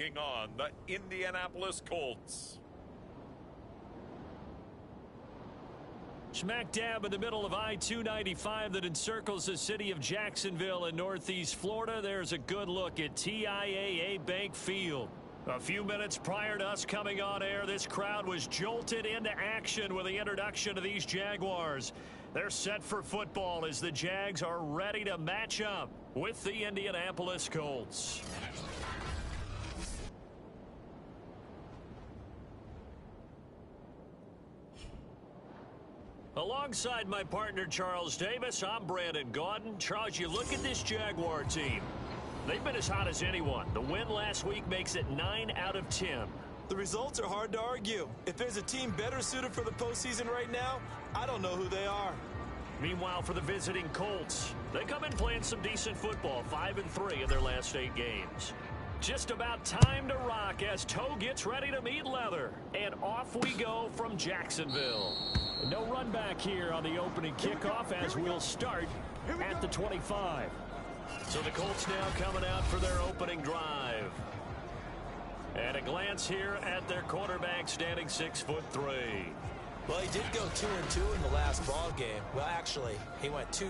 taking on the Indianapolis Colts. Smack dab in the middle of I-295 that encircles the city of Jacksonville in northeast Florida, there's a good look at TIAA Bank Field. A few minutes prior to us coming on air, this crowd was jolted into action with the introduction of these Jaguars. They're set for football as the Jags are ready to match up with the Indianapolis Colts. Alongside my partner Charles Davis, I'm Brandon Gaudin. Charles, you look at this Jaguar team. They've been as hot as anyone. The win last week makes it 9 out of 10. The results are hard to argue. If there's a team better suited for the postseason right now, I don't know who they are. Meanwhile, for the visiting Colts, they come in playing some decent football, 5-3 in their last 8 games. Just about time to rock as toe gets ready to meet leather. And off we go from Jacksonville. No run back here on the opening kickoff as we'll start at the 25. So the Colts now coming out for their opening drive. And a glance here at their quarterback standing 6'3". Well, he did go 2-2 in the last ball game. Well, actually, he went 2-2-1,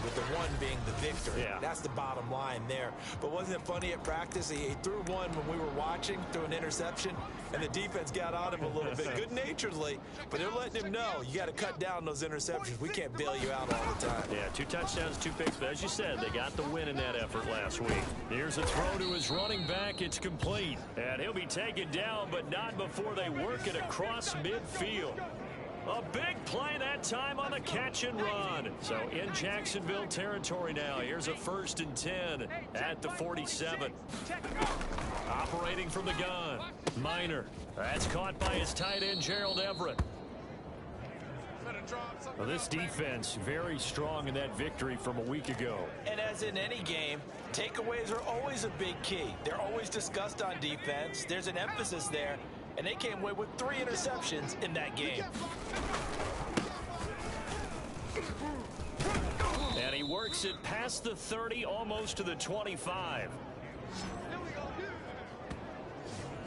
with the 1 being the victory. Yeah. That's the bottom line there. But wasn't it funny at practice? He threw one when we were watching, threw an interception, and the defense got on him a little bit, good-naturedly. But they're letting him know, you got to cut down those interceptions. We can't bail you out all the time. Yeah, 2 touchdowns, 2 picks. But as you said, they got the win in that effort last week. Here's a throw to his running back. It's complete. And he'll be taken down, but not before they work it across midfield. A big play that time on the catch and run. So in Jacksonville territory now. Here's a 1st and 10 at the 47. Operating from the gun. Minor. That's caught by his tight end, Gerald Everett. Well, this defense very strong in that victory from a week ago. And as in any game, takeaways are always a big key. They're always discussed on defense. There's an emphasis there. And they came away with 3 interceptions in that game. And he works it past the 30, almost to the 25.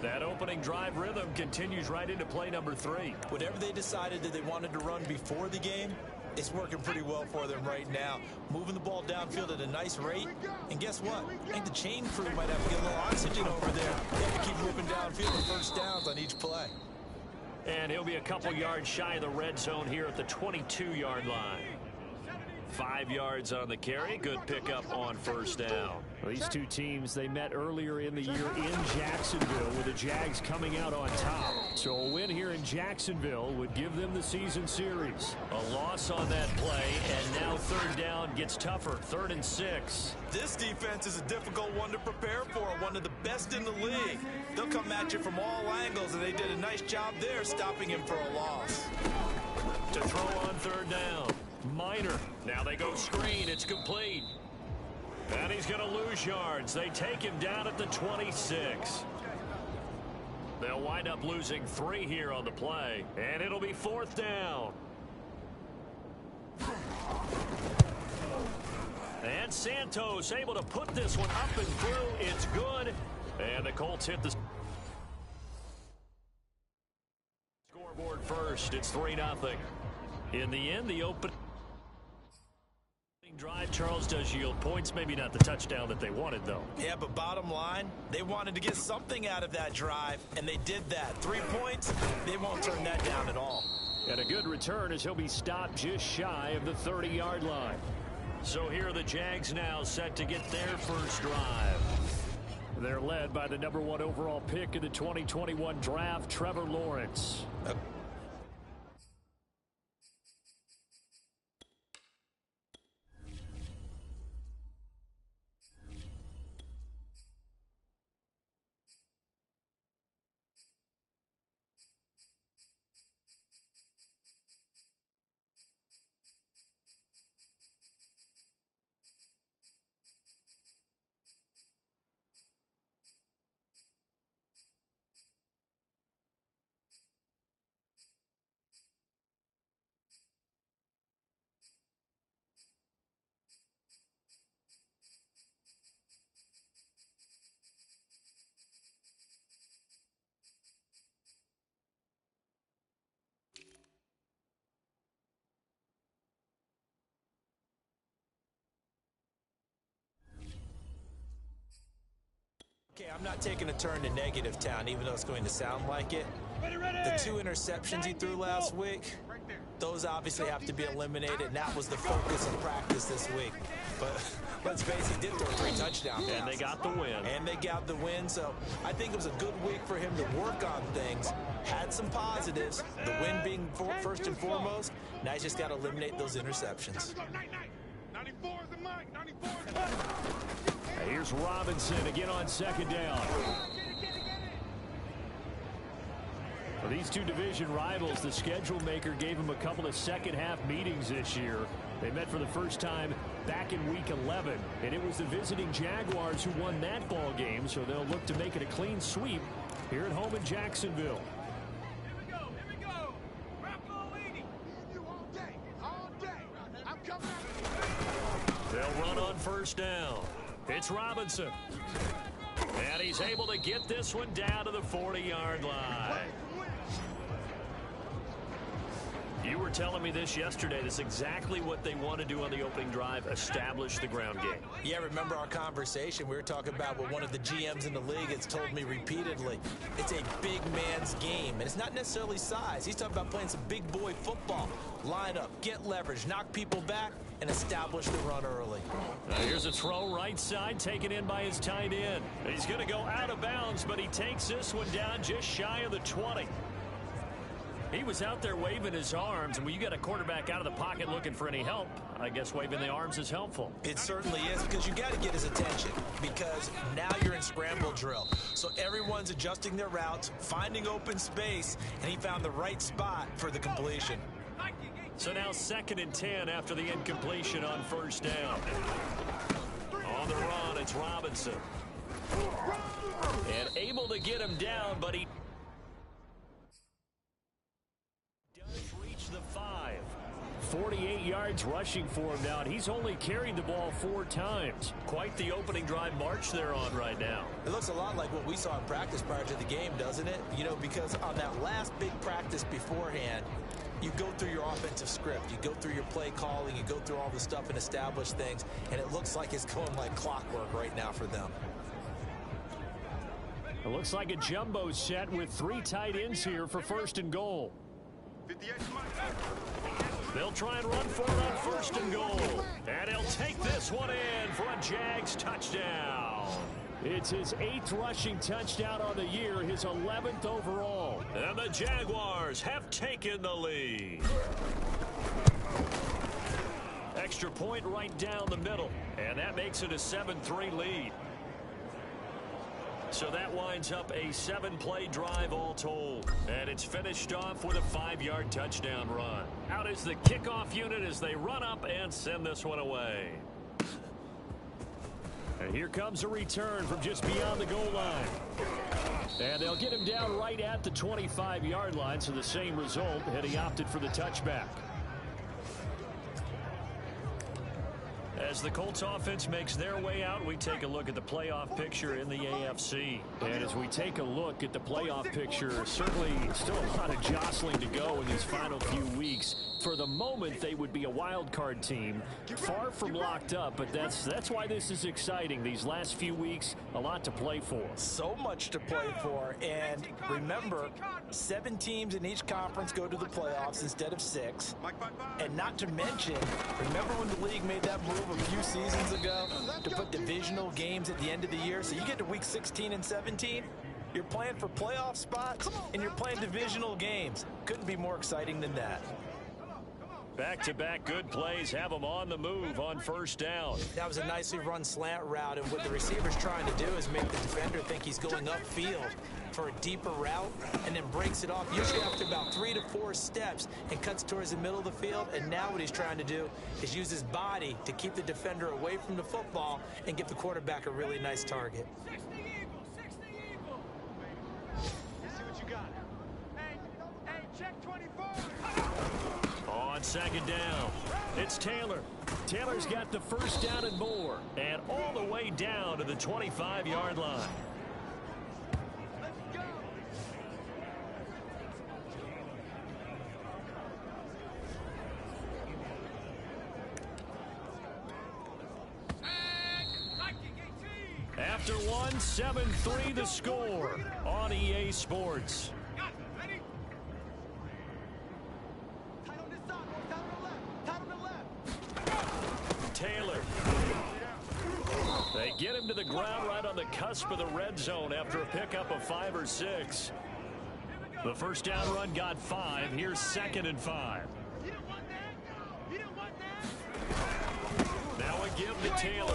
That opening drive rhythm continues right into play number 3. Whatever they decided that they wanted to run before the game, it's working pretty well for them right now. Moving the ball downfield at a nice rate. And guess what? I think the chain crew might have to get a little oxygen over there. They have to keep moving downfield with first downs on each play. And he'll be a couple yards shy of the red zone here at the 22-yard line. 5 yards on the carry. Good pickup on first down. Well, these two teams, they met earlier in the year in Jacksonville with the Jags coming out on top. So a win here in Jacksonville would give them the season series. A loss on that play, and now 3rd down gets tougher. 3rd and 6. This defense is a difficult one to prepare for, one of the best in the league. They'll come at you from all angles, and they did a nice job there stopping him for a loss. To throw on 3rd down. Minor. Now they go screen. It's complete. And he's going to lose yards. They take him down at the 26. They'll wind up losing 3 here on the play. And it'll be 4th down. And Santos able to put this one up and through. It's good. And the Colts hit the scoreboard first. It's 3-0. In the end, the opening drive, Charles, does yield points. Maybe not the touchdown that they wanted, though. Yeah, but bottom line, they wanted to get something out of that drive, and they did that. 3 points, they won't turn that down at all. And a good return as he'll be stopped just shy of the 30-yard line. So here are the Jags now set to get their first drive. They're led by the number 1 overall pick in the 2021 draft, Trevor Lawrence. Okay, I'm not taking a turn to negative town, even though it's going to sound like it. The 2 interceptions he threw last week, those obviously have to be eliminated, and that was the focus of practice this week. But let's face it, he did throw 3 touchdowns. And they got the win. And they got the win, so I think it was a good week for him to work on things. Had some positives, the win being first and foremost. Now he's just got to eliminate those interceptions. Here's Robinson again on second down. For these 2 division rivals, the schedule maker gave them a couple of second-half meetings this year. They met for the first time back in Week 11, and it was the visiting Jaguars who won that ball game, so they'll look to make it a clean sweep here at home in Jacksonville. Here we go. Rocco leading. You all day. I'm coming out. They'll run on first down. It's Robinson. And he's able to get this one down to the 40-yard line. You were telling me this yesterday. That's exactly what they want to do on the opening drive, establish the ground game. Yeah, remember our conversation? We were talking about what one of the GMs in the league has told me repeatedly. It's a big man's game, and it's not necessarily size. He's talking about playing some big boy football. Line up, get leverage, knock people back, and establish the run early. Now here's a throw right side, taken in by his tight end. He's going to go out of bounds, but he takes this one down just shy of the 20. He was out there waving his arms, and when you get a quarterback out of the pocket looking for any help, I guess waving the arms is helpful. It certainly is, because you got to get his attention, because now you're in scramble drill. So everyone's adjusting their routes, finding open space, and he found the right spot for the completion. So now 2nd and 10 after the incompletion on first down. On the run, it's Robinson. And able to get him down, but he does reach the 5. 48 yards rushing for him now, and he's only carried the ball 4 times. Quite the opening drive march they're on right now. It looks a lot like what we saw in practice prior to the game, doesn't it? You know, because on that last big practice beforehand, you go through your offensive script, you go through your play calling, you go through all the stuff and establish things, and it looks like it's going like clockwork right now for them. It looks like a jumbo set with 3 tight ends here for first and goal. They'll try and run for it on first and goal. And he'll take this one in for a Jags touchdown. It's his 8th rushing touchdown on the year, his 11th overall. And the Jaguars have taken the lead. Extra point right down the middle. And that makes it a 7-3 lead. So that winds up a 7-play drive all told. And it's finished off with a 5-yard touchdown run. Out is the kickoff unit as they run up and send this one away. And here comes a return from just beyond the goal line. And they'll get him down right at the 25-yard line, so the same result, and he opted for the touchback. As the Colts offense makes their way out, we take a look at the playoff picture in the AFC. And as we take a look at the playoff picture, certainly still a lot of jostling to go in these final few weeks. For the moment, they would be a wild card team, far from locked up, but that's why this is exciting. These last few weeks, a lot to play for. So much to play for, and remember, 7 teams in each conference go to the playoffs instead of 6. And not to mention, remember when the league made that move a few seasons ago to put divisional games at the end of the year? So you get to week 16 and 17, you're playing for playoff spots, and you're playing divisional games. Couldn't be more exciting than that. Back-to-back good plays have them on the move on first down. That was a nicely run slant route, and what the receiver's trying to do is make the defender think he's going upfield for a deeper route, and then breaks it off usually after about 3 to 4 steps and cuts towards the middle of the field. And now what he's trying to do is use his body to keep the defender away from the football and give the quarterback a really nice target. 60 Eagle. Let's see what you got. Hey, check 24. On second down, it's Taylor. Taylor's got the first down and more, and all the way down to the 25-yard line. Let's go. after one, 7-3 the score on EA Sports. Ready? Tight on this side, boys. Tight on the left. Tight on the left. Taylor. They get him to the ground right on the cusp of the red zone after a pickup of 5 or 6. The first down run got 5. Here's 2nd and 5. You don't want that. You don't want that. Now a give to Taylor.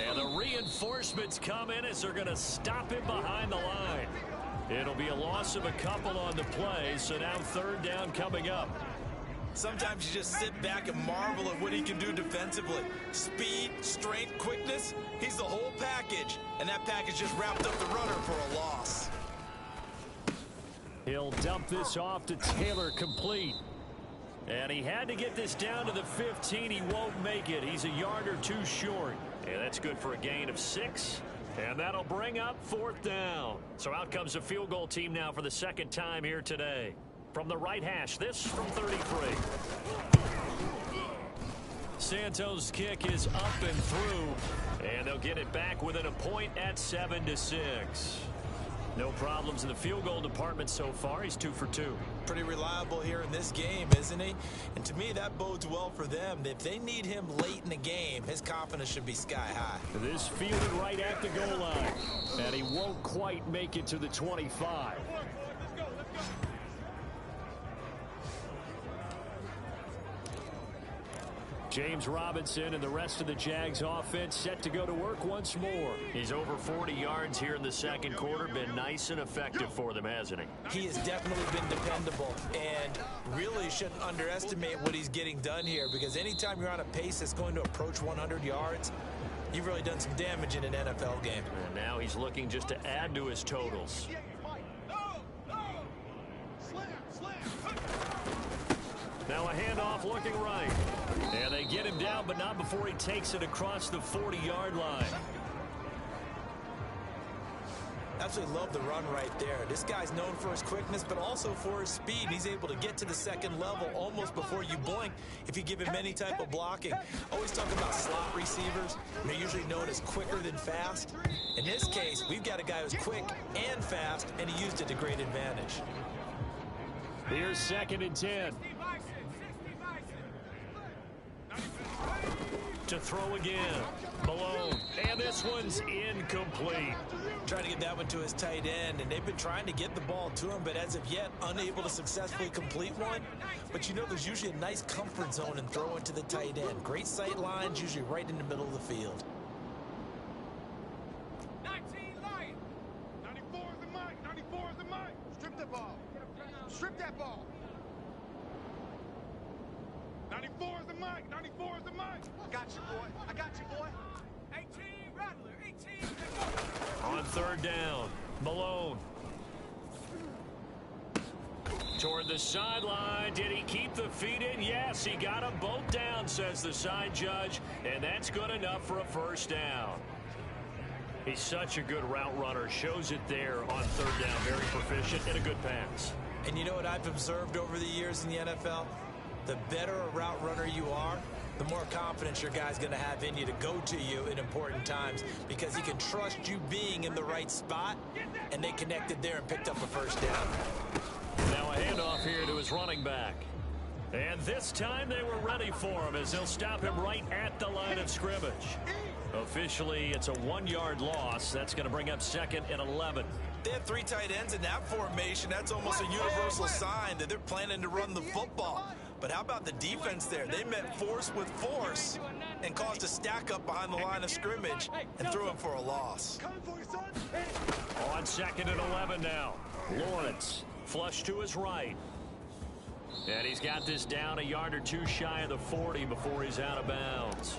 And the reinforcements come in as they're going to stop him behind the line. It'll be a loss of a couple on the play, so now 3rd down coming up. Sometimes you just sit back and marvel at what he can do defensively. Speed, strength, quickness, he's the whole package. And that package just wrapped up the runner for a loss. He'll dump this off to Taylor, complete. And he had to get this down to the 15. He won't make it. He's a yard or 2 short. And that's good for a gain of 6. And that'll bring up 4th down. So out comes the field goal team now for the 2nd time here today. From the right hash, this from 33. Santos' kick is up and through. And they'll get it back within a point at 7-6. No problems in the field goal department so far. He's 2 for 2. Pretty reliable here in this game, isn't he? And to me, that bodes well for them. If they need him late in the game, his confidence should be sky high. This fielded right at the goal line. And he won't quite make it to the 25. James Robinson and the rest of the Jags offense set to go to work once more. He's over 40 yards here in the 2nd quarter. Been nice and effective for them, hasn't he? He has definitely been dependable and really shouldn't underestimate what he's getting done here, because anytime you're on a pace that's going to approach 100 yards, you've really done some damage in an NFL game. And now he's looking just to add to his totals. Now a handoff looking right. And they get him down, but not before he takes it across the 40-yard line. Absolutely love the run right there. This guy's known for his quickness, but also for his speed. He's able to get to the 2nd level almost before you blink if you give him any type of blocking. Always talk about slot receivers. They're usually known as quicker than fast. In this case, we've got a guy who's quick and fast, and he used it to great advantage. Here's 2nd and 10. To throw again. Malone. And this one's incomplete. Trying to get that one to his tight end, and they've been trying to get the ball to him, but as of yet, unable to successfully complete one. But you know, there's usually a nice comfort zone in throwing to the tight end. Great sight lines, usually right in the middle of the field. 19 light. 94 is the mic. 94 is the mic. Strip the ball. Strip that ball. 94 is the mic. 94 is the mic. I got you, boy. I got you, boy. 18 Rattler. 18. On 3rd down, Malone. Toward the sideline. Did he keep the feet in? Yes, he got them both down, says the side judge. And that's good enough for a 1st down. He's such a good route runner. Shows it there on 3rd down. Very proficient and a good pass. And you know what I've observed over the years in the NFL? The better a route runner you are, the more confidence your guy's going to have in you to go to you in important times, because he can trust you being in the right spot, and they connected there and picked up a 1st down. Now a handoff here to his running back. And this time they were ready for him as they'll stop him right at the line of scrimmage. Officially, it's a 1-yard loss. That's going to bring up 2nd and 11. They have 3 tight ends in that formation. That's almost a universal sign that they're planning to run the football. But how about the defense there? They met force with force and caused a stack up behind the line of scrimmage and threw him for a loss. On 2nd and 11 now. Lawrence flush to his right. And he's got this down a yard or 2 shy of the 40 before he's out of bounds.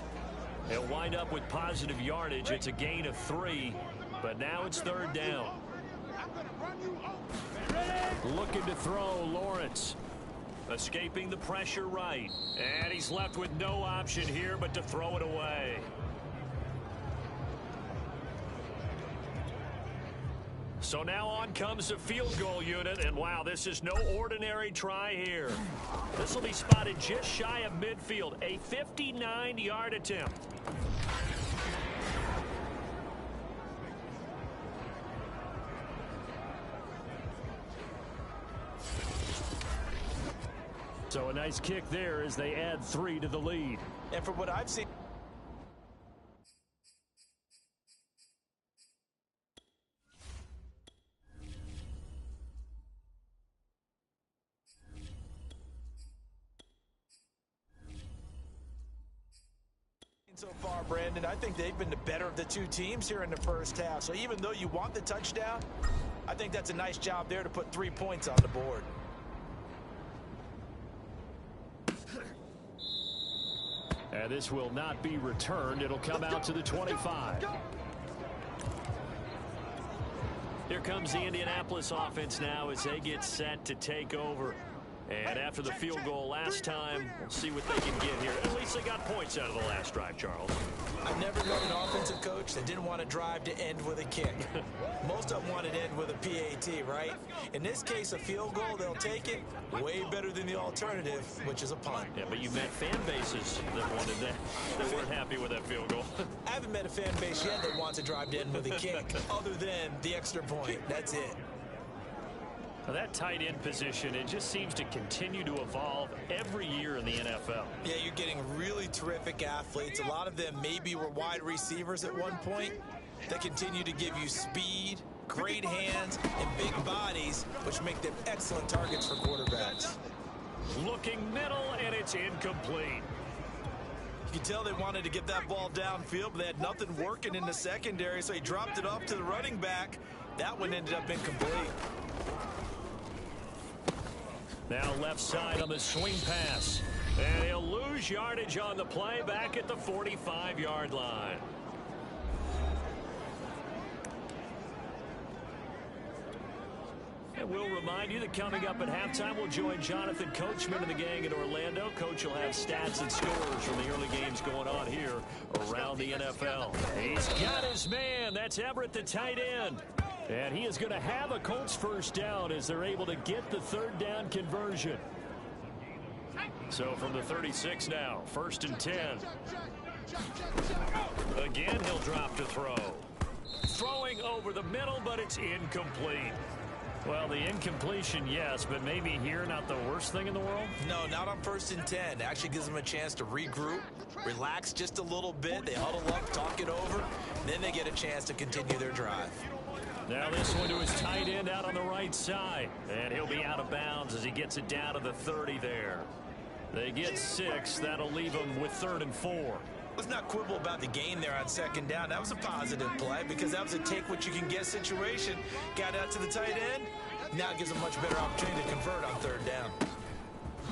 He'll wind up with positive yardage. It's a gain of 3, but now it's 3rd down. Looking to throw, Lawrence. Escaping the pressure right. And he's left with no option here but to throw it away. So now on comes the field goal unit, and wow, this is no ordinary try here. This will be spotted just shy of midfield, a 59-yard attempt. So a nice kick there as they add 3 to the lead. And from what I've seen so far, Brandon, I think they've been the better of the two teams here in the first half. So even though you want the touchdown, I think that's a nice job there to put 3 points on the board. And this will not be returned. It'll come out to the 25. Here comes the Indianapolis offense now as they get set to take over. And after the field goal last time, we'll see what they can get here. At least they got points out of the last drive, Charles. I've never known an offensive coach that didn't want to drive to end with a kick. Most of them want it to end with a PAT, right? In this case, a field goal, they'll take it. Way better than the alternative, which is a punt. Yeah, but you met fan bases that wanted that. They weren't happy with that field goal. I haven't met a fan base yet that wants to drive to end with a kick, other than the extra point. That's it. Now that tight end position, it just seems to continue to evolve every year in the NFL. Yeah, you're getting really terrific athletes. A lot of them maybe were wide receivers at one point that continue to give you speed, great hands, and big bodies, which make them excellent targets for quarterbacks. Looking middle, and it's incomplete. You can tell they wanted to get that ball downfield, but they had nothing working in the secondary, so he dropped it off to the running back. That one ended up incomplete. Now left side on the swing pass. And he'll lose yardage on the play back at the 45-yard line. And we'll remind you that coming up at halftime, we'll join Jonathan Coachman and the gang in Orlando. Coach will have stats and scores from the early games going on here around the NFL. He's got his man. That's Everett, the tight end. And he is going to have a Colts first down as they're able to get the third down conversion. So from the 36 now, 1st and 10. Again, he'll drop to throw. Throwing over the middle, but it's incomplete. Well, the incompletion, yes, but maybe here not the worst thing in the world? No, not on 1st and 10. It actually gives them a chance to regroup, relax just a little bit. They huddle up, talk it over, then they get a chance to continue their drive. Now this one to his tight end out on the right side. And he'll be out of bounds as he gets it down to the 30 there. They get 6. That'll leave them with 3rd and 4. Let's not quibble about the gain there on 2nd down. That was a positive play because that was a take-what-you-can-get situation. Got out to the tight end. Now it gives them much better opportunity to convert on 3rd down.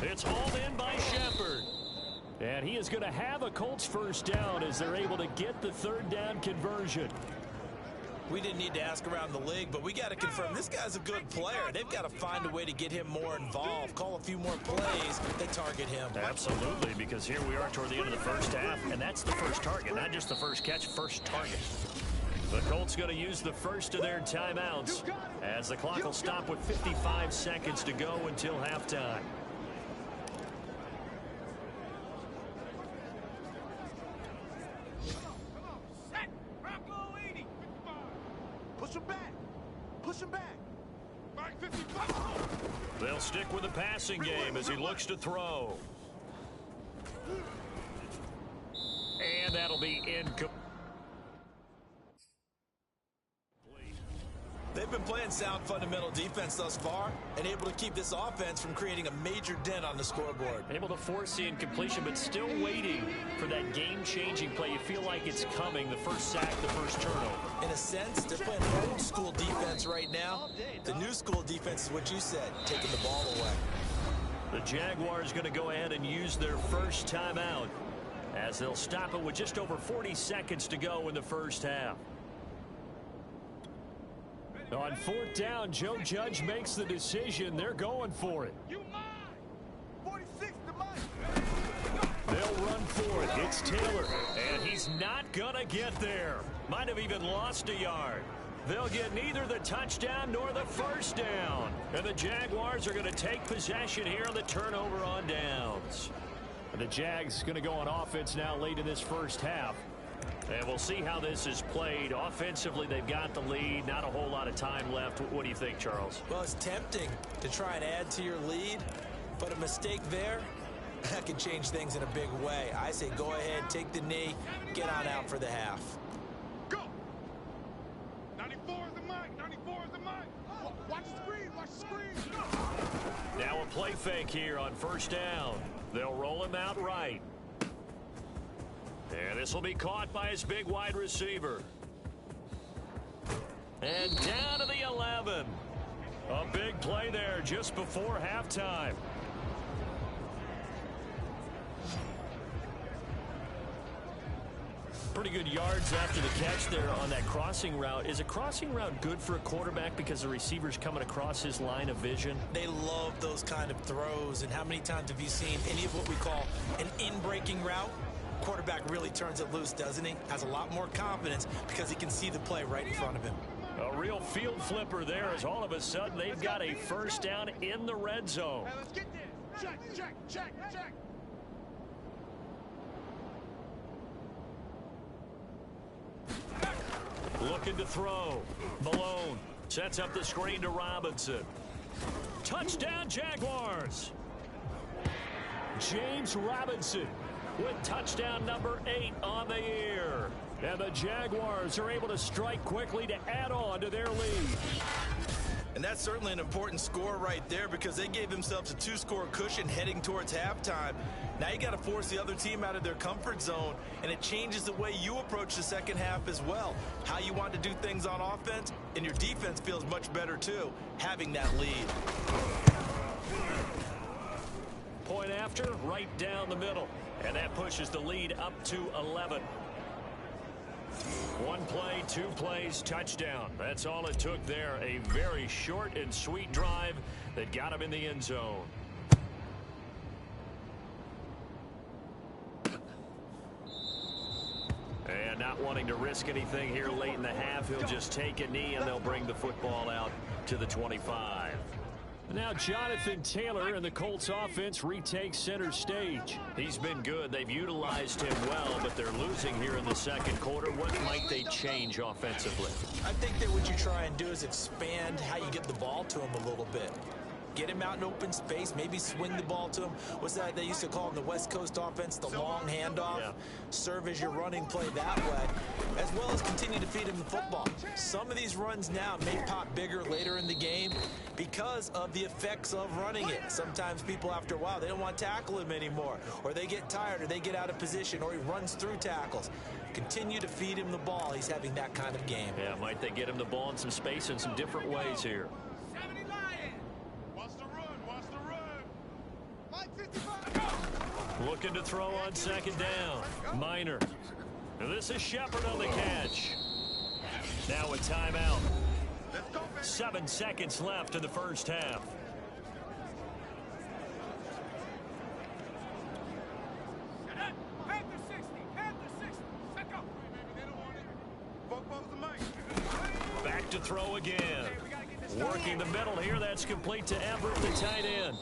It's hauled in by Shepard. And he is going to have a Colts first down as they're able to get the 3rd down conversion. We didn't need to ask around the league, but we got to confirm this guy's a good player. They've got to find a way to get him more involved, call a few more plays that target him. Absolutely, because here we are toward the end of the first half, and that's the first target, not just the first catch, first target. The Colts going to use the first of their timeouts as the clock will stop with 55 seconds to go until halftime. Push him back. Push him back. Back 55. They'll stick with the passing game as he looks to throw. And that'll be incomplete. They've been playing sound fundamental defense thus far and able to keep this offense from creating a major dent on the scoreboard. Able to force the incompletion, but still waiting for that game-changing play. You feel like it's coming, the first sack, the first turnover. In a sense, they're playing old school defense right now. The new school defense is what you said, taking the ball away. The Jaguars going to go ahead and use their first timeout as they'll stop it with just over 40 seconds to go in the first half. On 4th down, Joe Judge makes the decision. They're going for it. You mine. 46 to mine. They'll run for it. It's Taylor, and he's not going to get there. Might have even lost a yard. They'll get neither the touchdown nor the first down. And the Jaguars are going to take possession here on the turnover on downs. And the Jags going to go on offense now late in this first half. And we'll see how this is played. Offensively, they've got the lead. Not a whole lot of time left. What do you think, Charles? Well, it's tempting to try and add to your lead, But a mistake there, that can change things in a big way. I say go ahead, take the knee, get on out for the half. Go! 94 is the mic, 94 is the mic. Watch the screen, watch the screen. Now a play fake here on first down. They'll roll him out right. And this will be caught by his big wide receiver. And down to the 11. A big play there just before halftime. Pretty good yards after the catch there on that crossing route. Is a crossing route good for a quarterback because the receiver's coming across his line of vision? They love those kind of throws. And how many times have you seen any of what we call an in-breaking route? Quarterback really turns it loose, doesn't he? Has a lot more confidence because he can see the play right in front of him. A real field flipper there as all of a sudden they've got a first down in the red zone. Hey, let's get this. Check, check, check, check. Looking to throw. Malone sets up the screen to Robinson. Touchdown, Jaguars. James Robinson with touchdown number 8 on the year. And the Jaguars are able to strike quickly to add on to their lead. And that's certainly an important score right there because they gave themselves a 2-score cushion heading towards halftime. Now you got to force the other team out of their comfort zone, and it changes the way you approach the second half as well. How you want to do things on offense, and your defense feels much better too, having that lead. Point after, right down the middle. And that pushes the lead up to 11. One play, 2 plays, touchdown. That's all it took there. A very short and sweet drive that got him in the end zone. And not wanting to risk anything here late in the half, he'll just take a knee and they'll bring the football out to the 25. Now Jonathan Taylor and the Colts offense retakes center stage. He's been good. They've utilized him well, but they're losing here in the second quarter. What might they change offensively? I think that what you try and do is expand how you get the ball to him a little bit. Get him out in open space, maybe swing the ball to him. What's that they used to call in the West Coast offense, the long handoff? Yeah. Serve as your running play that way, as well as continue to feed him the football. Some of these runs now may pop bigger later in the game because of the effects of running it. Sometimes people, after a while, they don't want to tackle him anymore, or they get tired, or they get out of position, or he runs through tackles. Continue to feed him the ball. He's having that kind of game. Yeah, might they get him the ball in some space in some different ways here. Looking to throw on second down. Minor. This is Shepard on the catch. Now a timeout. 7 seconds left in the first half. Back to throw again. Working the middle here. That's complete to Everett, the tight end.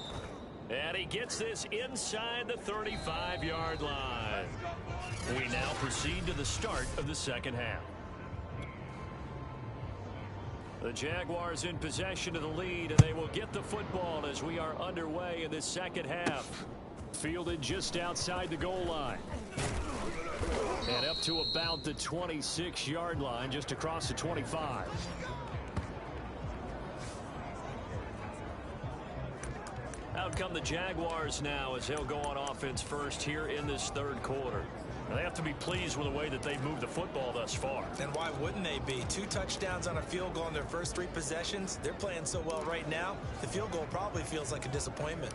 And he gets this inside the 35-yard line. We now proceed to the start of the second half. The Jaguars in possession of the lead, and they will get the football as we are underway in this second half. Fielded just outside the goal line. And up to about the 26-yard line, just across the 25. Out come the Jaguars now as they'll go on offense first here in this third quarter. Now they have to be pleased with the way that they've moved the football thus far. And why wouldn't they be? 2 touchdowns on a field goal in their first 3 possessions. They're playing so well right now, the field goal probably feels like a disappointment.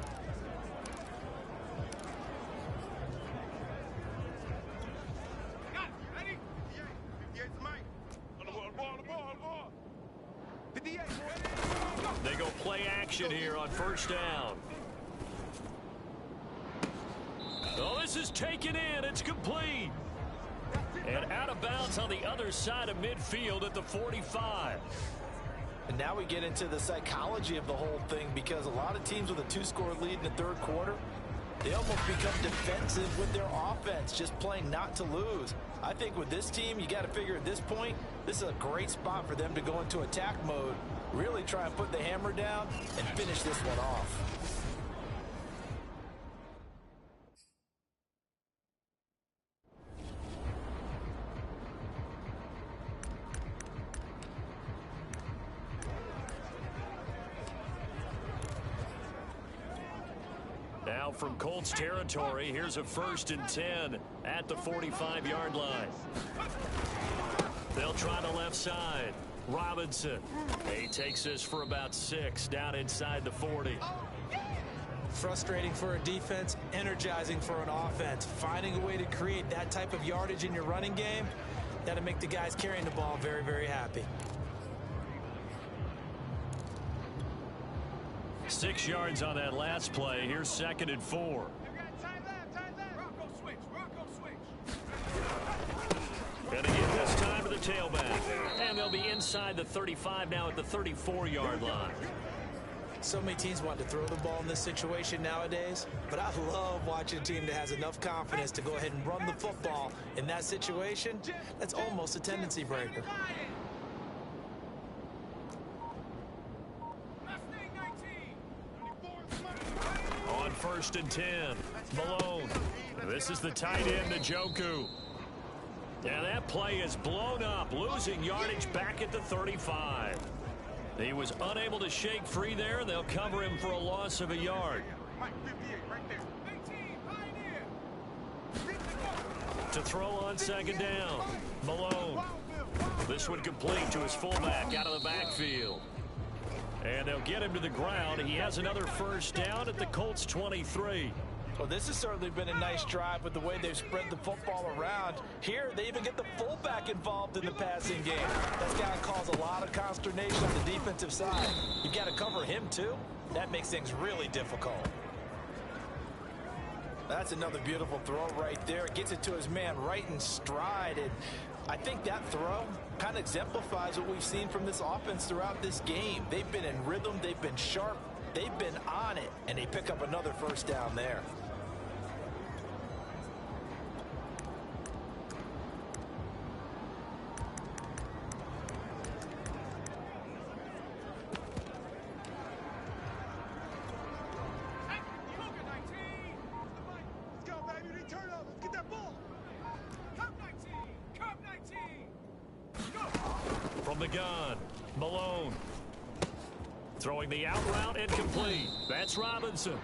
They go play action here on first down. Oh, this is taken in. It's complete. And out of bounds on the other side of midfield at the 45. And now we get into the psychology of the whole thing, because a lot of teams with a 2-score lead in the third quarter, they almost become defensive with their offense, just playing not to lose. I think with this team, you got to figure at this point, this is a great spot for them to go into attack mode, really try and put the hammer down and finish this one off. Now from Colts territory, here's a 1st and 10 at the 45-yard line. They'll try the left side. Robinson. He takes this for about 6 down inside the 40. Frustrating for a defense, energizing for an offense. Finding a way to create that type of yardage in your running game, that'll make the guys carrying the ball very, very happy. 6 yards on that last play. Here's 2nd and 4. And again this time to the tailback. And they'll be inside the 35 now at the 34-yard line. So many teams want to throw the ball in this situation nowadays, but I love watching a team that has enough confidence to go ahead and run the football in that situation. That's almost a tendency breaker. On 1st and 10, Malone. This is the tight end, Njoku. And that play is blown up, losing yardage back at the 35. He was unable to shake free there. They'll cover him for a loss of a yard. To throw on 2nd down, Malone. This one complete to his fullback out of the backfield. And they'll get him to the ground. He has another 1st down at the Colts 23. Well, this has certainly been a nice drive with the way they've spread the football around. Here, they even get the fullback involved in the passing game. That's got to cause a lot of consternation on the defensive side. You've got to cover him, too. That makes things really difficult. That's another beautiful throw right there. Gets it to his man right in stride. And I think that throw kind of exemplifies what we've seen from this offense throughout this game. They've been in rhythm. They've been sharp. They've been on it. And they pick up another 1st down there. From the gun, Malone. Throwing the out route incomplete. That's Robinson.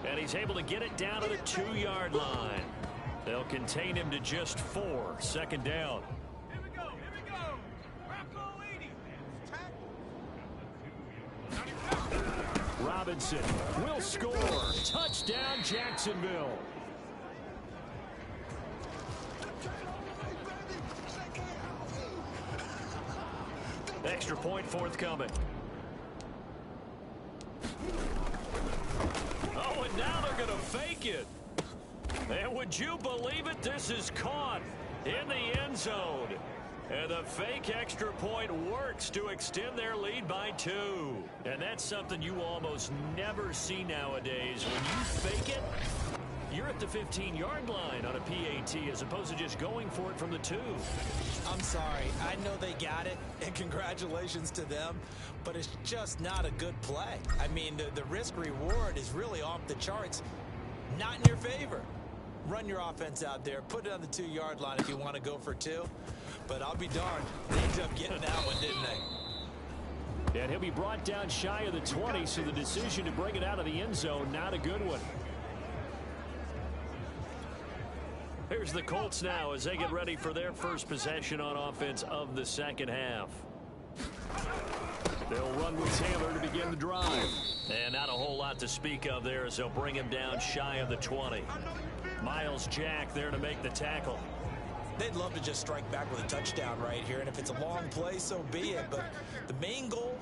And he's able to get it down to the 2-yard line. They'll contain him to just 4. 2nd down. Here we go. Rocco 80. Robinson will score. Touchdown, Jacksonville. Extra point forthcoming. Oh, and now they're going to fake it. And would you believe it? This is caught in the end zone. And the fake extra point works to extend their lead by 2. And that's something you almost never see nowadays. When you fake it, you're at the 15-yard line on a PAT as opposed to just going for it from the 2. I'm sorry. I know they got it, and congratulations to them, but it's just not a good play. I mean, the risk-reward is really off the charts, not in your favor. Run your offense out there. Put it on the 2-yard line if you want to go for 2. But I'll be darned. They ended up getting that one, didn't they? And he'll be brought down shy of the 20, so the decision to bring it out of the end zone, not a good one. Here's the Colts now as they get ready for their first possession on offense of the 2nd half. They'll run with Taylor to begin the drive. And not a whole lot to speak of there as they'll bring him down shy of the 20. Miles Jack there to make the tackle. They'd love to just strike back with a touchdown right here, and if it's a long play, so be it. But the main goal,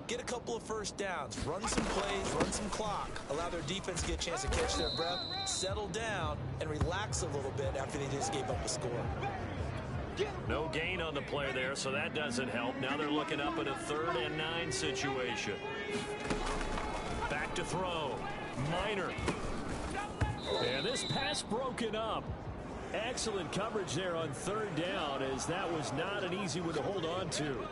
get a couple of 1st downs, run some plays, run some clock, allow their defense to get a chance to catch their breath, settle down, and relax a little bit after they just gave up a score. No gain on the play there, so that doesn't help. Now they're looking up at a 3rd and 9 situation. Back to throw. Minor. And this pass broken up. Excellent coverage there on 3rd down, as that was not an easy one to hold on to.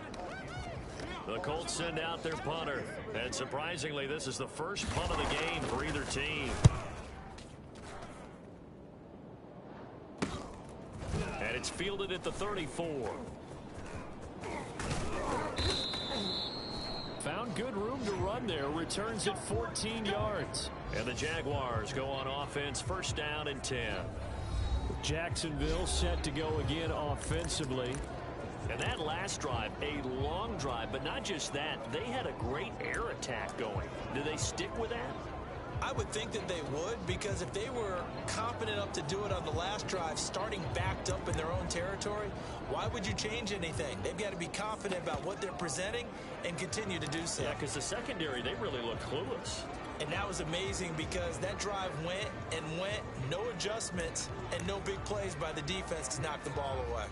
The Colts send out their punter. And surprisingly, this is the first punt of the game for either team. And it's fielded at the 34. Found good room to run there. Returns at 14 yards. And the Jaguars go on offense, first down and 10. Jacksonville set to go again offensively. And that last drive, a long drive, but not just that. They had a great air attack going. Do they stick with that? I would think that they would, because if they were confident enough to do it on the last drive, starting backed up in their own territory, why would you change anything? They've got to be confident about what they're presenting and continue to do so. Yeah, because the secondary, they really look clueless. And that was amazing because that drive went and went, no adjustments, and no big plays by the defense to knock the ball away.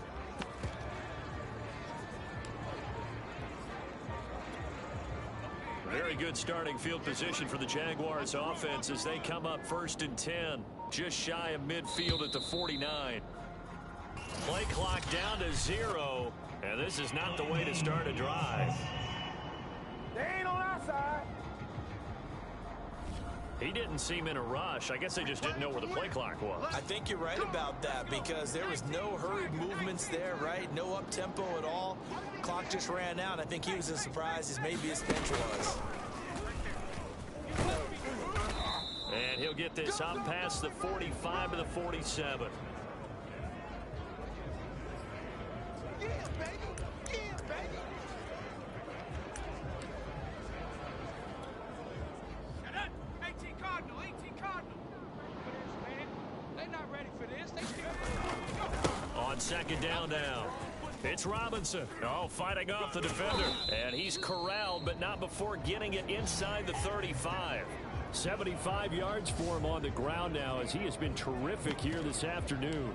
Very good starting field position for the Jaguars offense as they come up first and 10. Just shy of midfield at the 49. Play clock down to 0. And this is not the way to start a drive. They ain't on our side. He didn't seem in a rush. I guess they just didn't know where the play clock was. I think you're right about that because there was no hurried movements there, right? No up-tempo at all. Clock just ran out. I think he was as surprised as maybe his bench was. And he'll get this up past the 45 to the 47. Yeah, baby. Yeah, baby. Shut up. 18 Cardinal. 18 Cardinal. They're not ready for this. They still On second down now. It's Robinson. Oh, fighting off the defender. And he's corralled, but not before getting it inside the 35. 75 yards for him on the ground now as he has been terrific here this afternoon.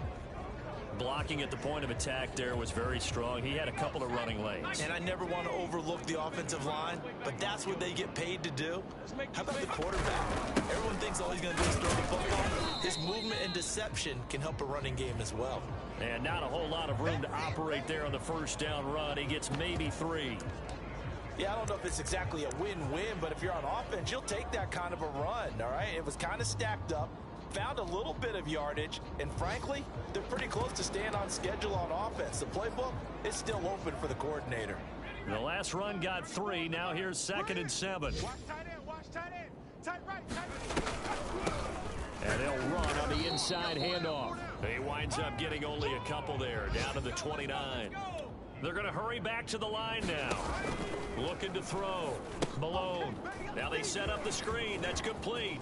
Blocking at the point of attack there was very strong. He had a couple of running lanes. And I never want to overlook the offensive line, but that's what they get paid to do. How about the quarterback? Everyone thinks all he's going to do is throw the football. His movement and deception can help a running game as well. And not a whole lot of room to operate there on the first down run. He gets maybe 3. Yeah, I don't know if it's exactly a win-win, but if you're on offense, you'll take that kind of a run, all right? It was kind of stacked up, found a little bit of yardage, and frankly, they're pretty close to staying on schedule on offense. The playbook is still open for the coordinator. The last run got 3. Now here's second and 7. watch tight end. Watch tight end. Tight right. Tight right. And they'll run on the inside handoff. He winds up getting only a couple there, down to the 29. They're going to hurry back to the line now. Looking to throw. Malone. Now they set up the screen. That's complete.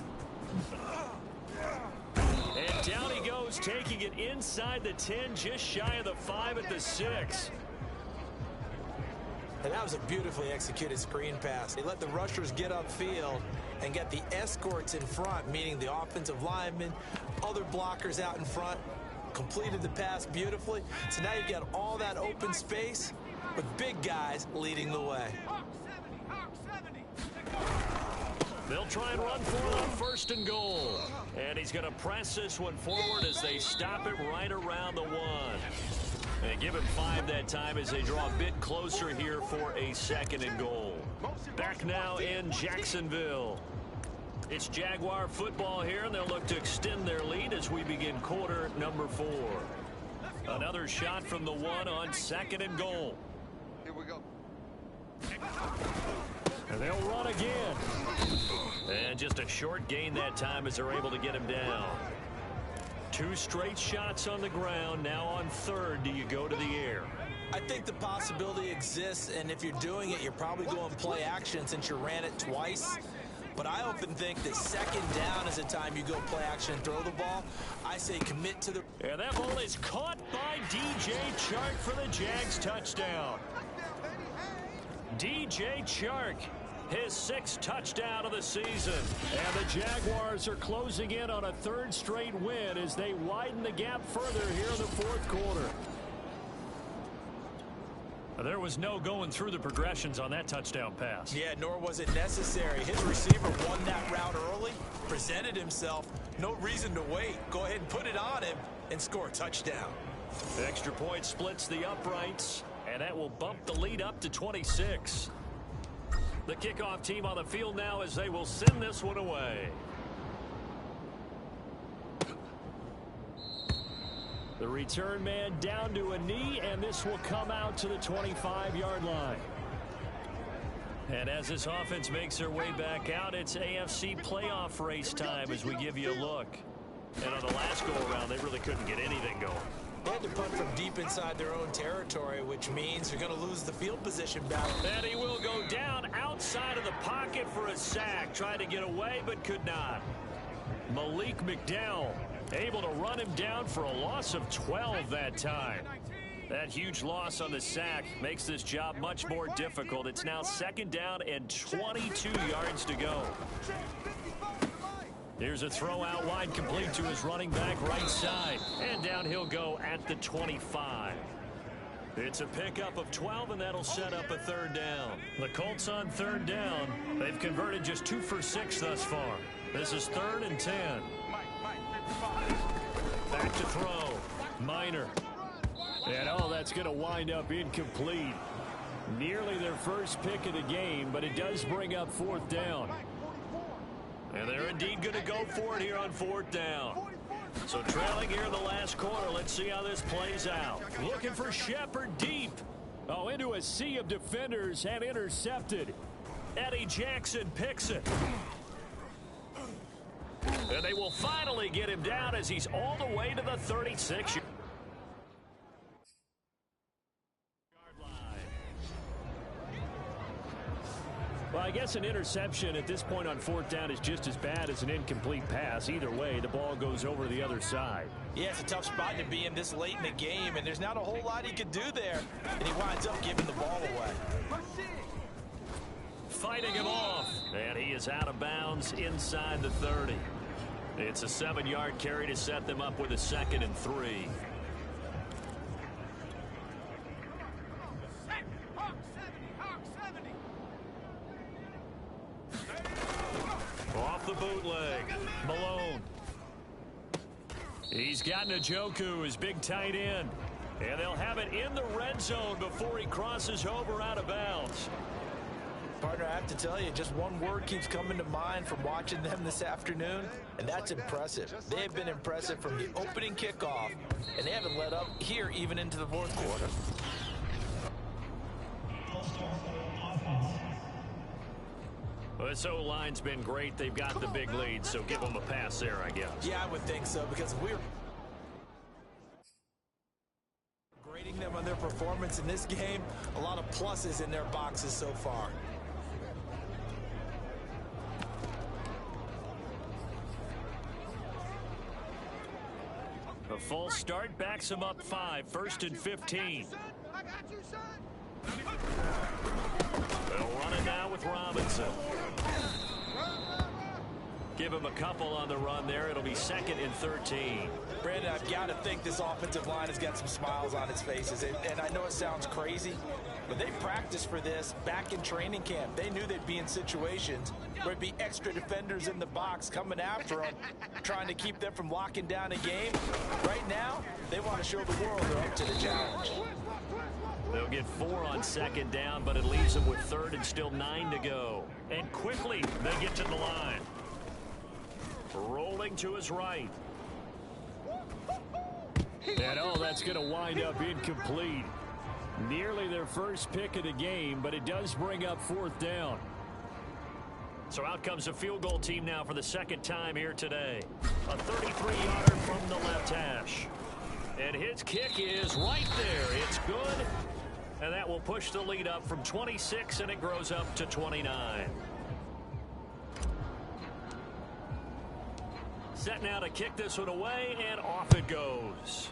And down he goes, taking it inside the 10, just shy of the 5 at the 6. And that was a beautifully executed screen pass. They let the rushers get upfield and get the escorts in front, meaning the offensive linemen, other blockers out in front, completed the pass beautifully. So now you've got all that open space with big guys leading the way. Hawk 70. Hawk 70. They'll try and run for it on first and goal. And he's going to press this one forward as they stop it right around the 1. And give him 5 that time as they draw a bit closer here for a second and goal. Back now in Jacksonville. It's Jaguar football here, and they'll look to extend their lead as we begin quarter number 4. Another shot from the 1 on second and goal. Here we go. And they'll run again. And just a short gain that time as they're able to get him down. 2 straight shots on the ground. Now on third, do you go to the air? I think the possibility exists, and if you're doing it, you're probably going play action since you ran it twice. But I often think that second down is the time you go play action and throw the ball. I say commit to the... And that ball is caught by DJ Chark for the Jags touchdown. DJ Chark, his 6th touchdown of the season. And the Jaguars are closing in on a 3rd straight win as they widen the gap further here in the 4th quarter. There was no going through the progressions on that touchdown pass. Yeah, nor was it necessary. His receiver won that route early, presented himself. No reason to wait. Go ahead and put it on him and score a touchdown. The extra point splits the uprights, and that will bump the lead up to 26. The kickoff team on the field now as they will send this one away. The return man down to a knee, and this will come out to the 25-yard line. And as this offense makes their way back out, it's AFC playoff race time as we give you a look. And on the last go-around, they really couldn't get anything going. They had to punt from deep inside their own territory, which means they're going to lose the field position battle. And he will go down outside of the pocket for a sack. Tried to get away, but could not. Malik McDowell able to run him down for a loss of 12 that time. That huge loss on the sack makes this job much more difficult. It's now 2nd down and 22 yards to go. Here's a throw out wide, complete to his running back right side. And down he'll go at the 25. It's a pickup of 12, and that'll set up a 3rd down. The Colts on 3rd down. They've converted just 2 for 6 thus far. This is 3rd and 10. Back to throw. Minor. And that's going to wind up incomplete. Nearly their first pick of the game, but it does bring up 4th down. And they're indeed going to go for it here on 4th down. So trailing here in the last quarter. Let's see how this plays out. Looking for Shepard deep. Into a sea of defenders and intercepted. Eddie Jackson picks it. And they will finally get him down as he's all the way to the 36. Well, I guess an interception at this point on 4th down is just as bad as an incomplete pass. Either way, the ball goes over the other side. Yeah, it's a tough spot to be in this late in the game, and there's not a whole lot he could do there. And he winds up giving the ball away. Fighting him off. And he is out of bounds inside the 30. It's a 7-yard carry to set them up with a 2nd and 3. Off the bootleg. Malone. He's got Njoku, his big tight end. And they'll have it in the red zone before he crosses over out of bounds. Partner, I have to tell you, just one word keeps coming to mind from watching them this afternoon, and that's impressive. They have been impressive from the opening kickoff, and they haven't let up here even into the 4th quarter. Well, this O-line's been great. They've got the big lead, so give them a pass there, I guess. Yeah, I would think so, because we're grading them on their performance in this game. A lot of pluses in their boxes so far. A false start backs him up 5, 1st and 15. They'll run it now with Robinson. Give him a couple on the run there. It'll be 2nd and 13. Brandon, I've got to think this offensive line has got some smiles on its faces. And I know it sounds crazy, but they practiced for this back in training camp. They knew they'd be in situations where it'd be extra defenders in the box coming after them, trying to keep them from locking down a game. Right now, they want to show the world they're up to the challenge. They'll get 4 on 2nd down, but it leaves them with 3rd and still 9 to go. And quickly, they get to the line. Rolling to his right. And that's going to wind up incomplete. Nearly their first pick of the game, but it does bring up 4th down. So out comes a field goal team now for the 2nd time here today. A 33-yarder from the left hash. And his kick is right there. It's good. And that will push the lead up from 26, and it grows up to 29. Set now to kick this one away, and off it goes.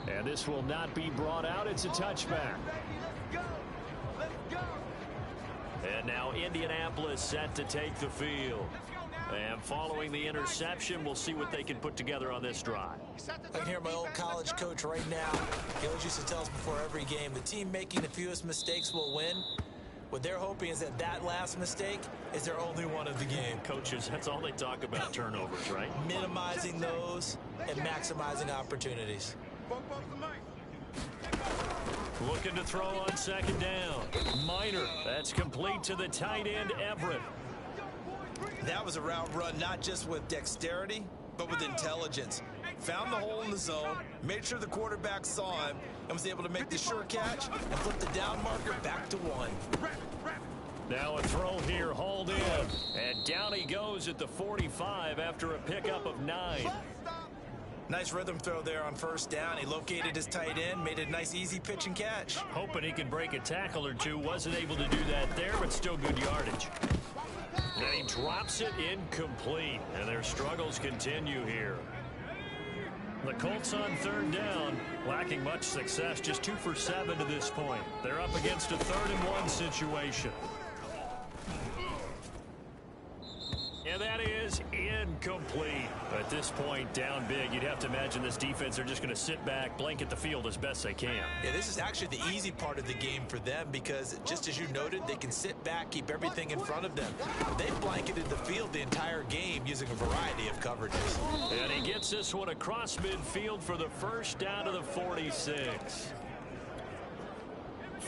And this will not be brought out. It's a touchback. And now Indianapolis set to take the field. And following the interception, we'll see what they can put together on this drive. I can hear my old college coach right now. He always used to tell us before every game, the team making the fewest mistakes will win. What they're hoping is that last mistake is their only one of the game. Coaches, that's all they talk about, turnovers, right? Minimizing those and maximizing opportunities. Looking to throw on 2nd down. Minor. That's complete to the tight end, Everett. That was a route run not just with dexterity, but with intelligence. found the hole in the zone, made sure the quarterback saw him, and was able to make the sure catch and flip the down marker back to 1. Now a throw here, hauled in. And down he goes at the 45 after a pickup of 9. Nice rhythm throw there on first down. He located his tight end, made a nice easy pitch and catch. Hoping he could break a tackle or two. Wasn't able to do that there, but still good yardage. And he drops it incomplete. And their struggles continue here. The Colts on third down, lacking much success, just 2 for 7 to this point. They're up against a 3rd and 1 situation. And that is incomplete. At this point, down big. You'd have to imagine this defense are just going to sit back, blanket the field as best they can. Yeah, this is actually the easy part of the game for them because, just as you noted, they can sit back, keep everything in front of them. They've blanketed the field the entire game using a variety of coverages. And he gets this one across midfield for the first down to the 46.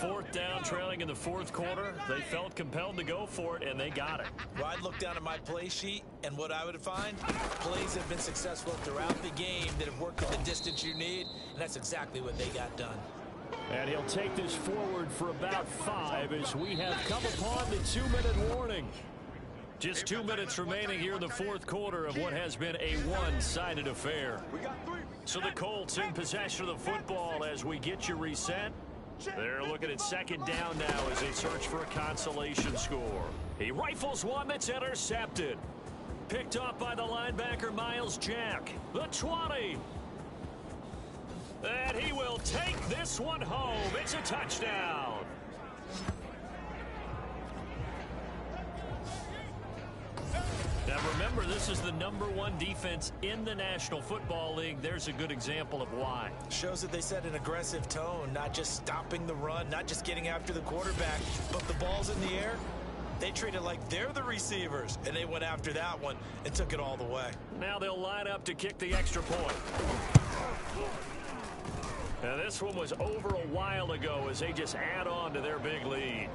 4th down, trailing in the 4th quarter. They felt compelled to go for it, and they got it. Well, I'd look down at my play sheet, and what I would find, plays have been successful throughout the game that have worked at the distance you need, and that's exactly what they got done. And he'll take this forward for about 5 as we have come upon the 2-minute warning. Just 2 minutes remaining here in the 4th quarter of what has been a one-sided affair. So the Colts in possession of the football as we get you reset. They're looking at 2nd down now as they search for a consolation score. He rifles one that's intercepted. Picked off by the linebacker Miles Jack. The 20. And he will take this one home. It's a touchdown. Now remember, this is the #1 defense in the National Football League. There's a good example of why. Shows that they set an aggressive tone, not just stopping the run, not just getting after the quarterback, but the ball's in the air. They treat it like they're the receivers, and they went after that one and took it all the way. Now they'll line up to kick the extra point. Now this one was over a while ago as they just add on to their big lead.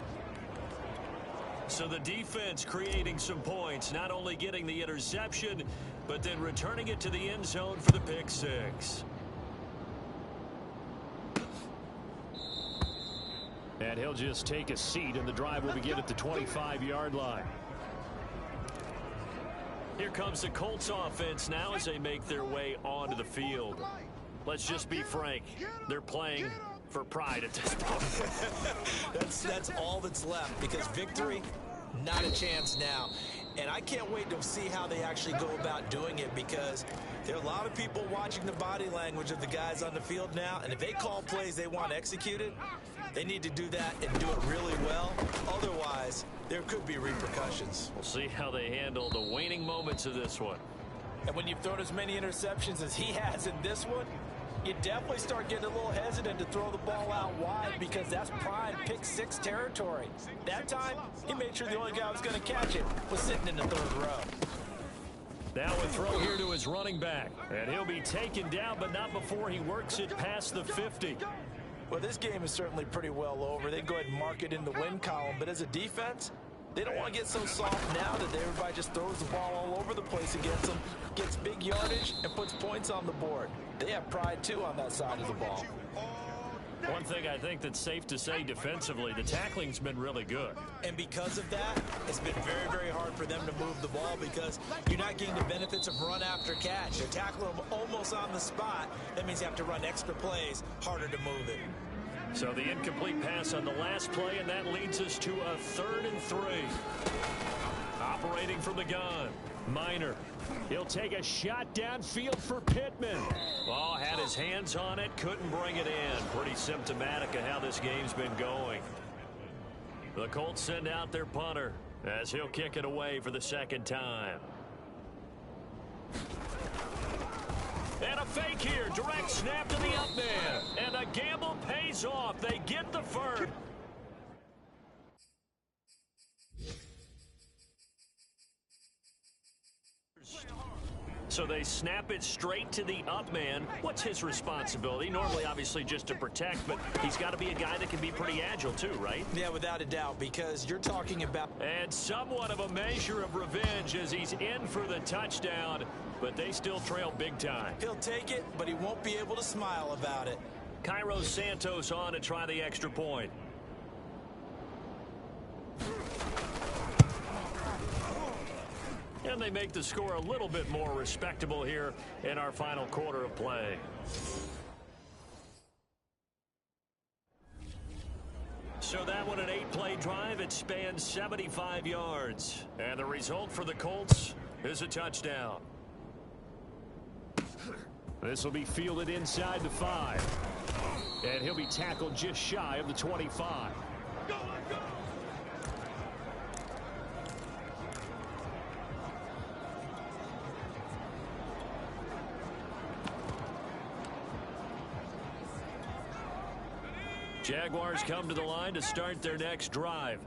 So the defense creating some points, not only getting the interception, but then returning it to the end zone for the pick 6. And he'll just take a seat, and the drive will begin at the 25-yard line. Here comes the Colts offense now as they make their way onto the field. Let's just be frank. They're playing for pride at this point. That's all that's left, because victory, not a chance now. And I can't wait to see how they actually go about doing it, because there are a lot of people watching the body language of the guys on the field now, and if they call plays they want executed, they need to do that and do it really well. Otherwise, there could be repercussions. We'll see how they handle the waning moments of this one. And when you've thrown as many interceptions as he has in this one, you definitely start getting a little hesitant to throw the ball out wide, because that's prime pick 6 territory. That time, he made sure the only guy who was going to catch it was sitting in the 3rd row. Now a throw here to his running back. And he'll be taken down, but not before he works it past the 50. Well, this game is certainly pretty well over. They go ahead and mark it in the win column. But as a defense, they don't want to get so soft now that everybody just throws the ball all over the place against them, gets big yardage, and puts points on the board. They have pride, too, on that side of the ball. One thing I think that's safe to say defensively, the tackling's been really good. And because of that, it's been very, very hard for them to move the ball, because you're not getting the benefits of run after catch. They're tackling them almost on the spot. That means you have to run extra plays, harder to move it. So the incomplete pass on the last play, and that leads us to a 3rd and 3. Operating from the gun, Minor. He'll take a shot downfield for Pittman. Oh, had his hands on it, couldn't bring it in. Pretty symptomatic of how this game's been going. The Colts send out their punter as he'll kick it away for the 2nd time. And a fake here. Direct snap to the up man. And the gamble pays off. They get the 1st. So they snap it straight to the up man. What's his responsibility? Normally, obviously, just to protect, but he's got to be a guy that can be pretty agile too, right? Yeah, without a doubt, because you're talking about... And somewhat of a measure of revenge as he's in for the touchdown, but they still trail big time. He'll take it, but he won't be able to smile about it. Cairo Santos on to try the extra point. And they make the score a little bit more respectable here in our final quarter of play. So that one, an 8-play drive. It spans 75 yards. And the result for the Colts is a touchdown. This will be fielded inside the 5. And he'll be tackled just shy of the 25. Go, go. Jaguars come to the line to start their next drive.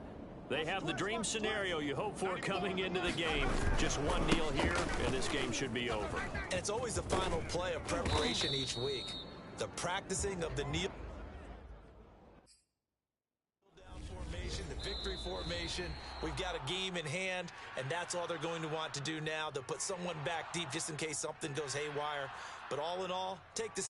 They have the dream scenario you hope for coming into the game. Just one kneel here, and this game should be over. And it's always the final play of preparation each week. The practicing of the kneel down formation, the victory formation. We've got a game in hand, and that's all they're going to want to do now. They'll put someone back deep just in case something goes haywire. But all in all, take this.